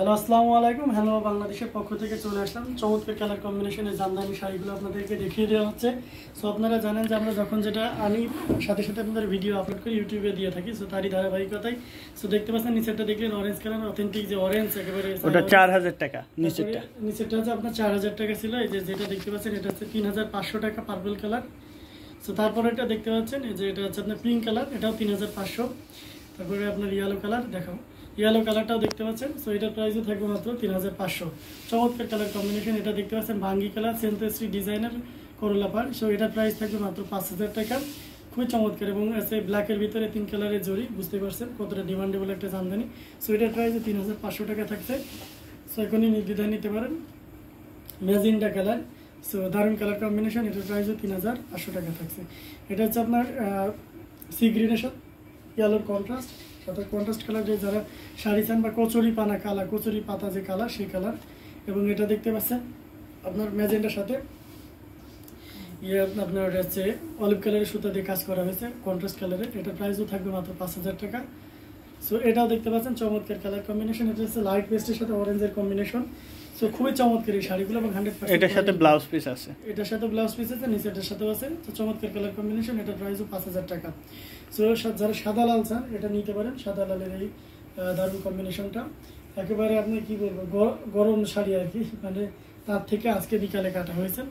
Hello আসসালামু আলাইকুম। Hello বাংলাদেশের পক্ষ থেকে চলে আসলাম চমৎকার কালার কম্বিনেশনের জামদানি শাড়িগুলো আপনাদেরকে দেখিয়ে দেওয়া হচ্ছে। সো আপনারা জানেন যে আমরা যখন যেটা আনি সাথে সাথে আপনাদের ভিডিও আপলোড করে ইউটিউবে দিয়ে থাকি। সো তারই ধারাবাহিকতায় সো দেখতে পাচ্ছেন নিচেরটা দেখলেন অরেঞ্জ কালার, অথেন্টিক যে অরেঞ্জ একেবারে ওটা 4000 টাকা। নিচেরটা হচ্ছে আপনার 4000 টাকা ছিল। এই যে যেটা দেখতে পাচ্ছেন এটা হচ্ছে 3500 টাকা পার্পল কালার। সো তারপরে এটা দেখতে পাচ্ছেন এই যে এটা হচ্ছে আপনার পিঙ্ক কালার, এটাও 3500। তারপরে আপনার ইয়েলো কালার দেখাও, ইয়েলো কালারটাও দেখতে পাচ্ছেন। সো এটার প্রাইসও থাকবে মাত্র 3500। চমৎকার কালার কম্বিনেশন। এটা দেখতে পাচ্ছেন ভাঙ্গি কালার, সেন্টেসি ডিজাইনার করোলা পার। সো এটার প্রাইস থাকবে মাত্র 5000 টাকা। খুবই চমৎকার এবং আছে ব্ল্যাকের ভিতরে 3 কালারের জড়ি, বুঝতে পারছেন কতটা ডিমান্ডেবল একটা জামদানি। সো এটার প্রাইস 3500 টাকা থাকছে। সো এখনই নির্দ্বিধায় নিতে পারেন। ম্যাজেন্টা কালার, সো দারুণ কালার কম্বিনেশন। এটার প্রাইসও 3500 টাকা থাকছে। এটা হচ্ছে আপনার সি গ্রিনের সাথে ইয়েলোর কন্ট্রাস্ট, সাথে কন্ট্রাস্ট কালার যে যারা শাড়ি চান বা কচুরি পানা কালার, কচুরি পাতা যে কালার সেই কালার। এবং এটা দেখতে পাচ্ছেন আপনার ম্যাজেন্টার সাথে আপনার হচ্ছে অলিভ কালারের সুতা দিয়ে কাজ করা হয়েছে কন্ট্রাস্ট কালারের। এটার প্রাইসও থাকবে মাত্র 5000 টাকা। সো এটাও দেখতে পাচ্ছেন চমৎকার কালার কম্বিনেশন। এটা হচ্ছে লাইট পেস্টের সাথে অরেঞ্জের কম্বিনেশন। সো খুবই চমৎকার এই শাড়িগুলো এবং 100% এটার সাথে ব্লাউজ পিস আছে, এটার সাথে ব্লাউজ পিস আছে, নিচেটার সাথেও আছে। তো চমৎকার কালার কম্বিনেশন। এটার প্রাইসও 5000 টাকা। সো যারা সাদা লাল চান এটা নিতে পারেন। সাদা লালের এই দারুণ কম্বিনেশনটা একেবারে আপনি কি বলবো গরম শাড়ি আর কি, মানে তার থেকে আজকে বিকালে কাটা হয়েছে।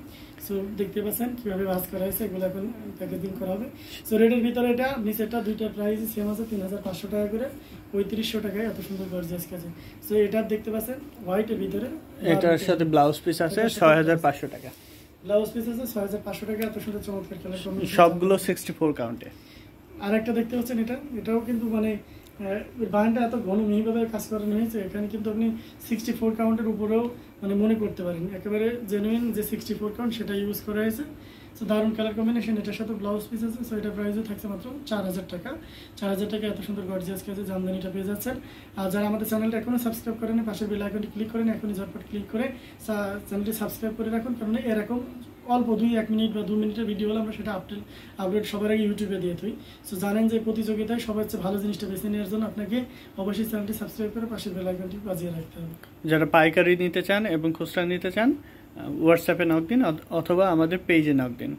সো দেখতে পাচ্ছেন কিভাবে ভাঁজ করা হয়েছে, এগুলো এখন প্যাকেজিং করা হবে। সো রেডের ভিতরে এটা নিচেরটা দুইটার প্রাইস সেম আছে 3500 টাকা করে, 3500 টাকায় এত সুন্দর গর্জিয়াস কাজে। সো এটা দেখতে পাচ্ছেন হোয়াইটের ভিতরে, এটার সাথে ব্লাউজ পিস আছে 6500 টাকা। ব্লাউজ পিস আছে 6500 টাকা। এত সুন্দর চমৎকার কালার কম্বিনেশন, সবগুলো 64 কাউন্টে। আর একটা দেখতে পাচ্ছেন এটাও কিন্তু মানে বায়ানটা এত ঘন মিহিভাবে কাজ করানো হয়েছে, এখানে কিন্তু আপনি 64 কাউন্টের উপরেও মানে মনে করতে পারেন একেবারে জেনুইন যে 64 কাউন্ট সেটা ইউজ করা হয়েছে। সো দারুণ কালার কম্বিনেশন। এটার সাথে ব্লাউজ পিস আছে। সো এটার প্রাইসও থাকছে মাত্র 4000 টাকা। 4000 টাকা এত সুন্দর গর্জিয়াস কাজে জামদানিটা পেয়ে যাচ্ছেন। আর যারা আমাদের চ্যানেলটা এখনও সাবস্ক্রাইব করেন, পাশের বেল আইকনটি ক্লিক করেন, এখনই ঝটপট ক্লিক করে চ্যানেলটি সাবস্ক্রাইব করে রাখুন। কারণ এরকম অল্প 1 মিনিট বা 2 মিনিটের ভিডিও হলে আমরা সেটা আপলোড সবার আগে ইউটিউবে দিয়ে দিই। সো জানেন যে প্রতিযোগিতায় সবার চেয়ে ভালো জিনিসটা বেছে নেওয়ার জন্য আপনাকে অবশ্যই চ্যানেলটি সাবস্ক্রাইব করে পাশের বেল আইকনটি বাজিয়ে রাখতে হবে। যারা পাইকারি নিতে চান এবং খুচরা নিতে চান হোয়াটসঅ্যাপে নক দিন অথবা আমাদের পেজে নক দিন।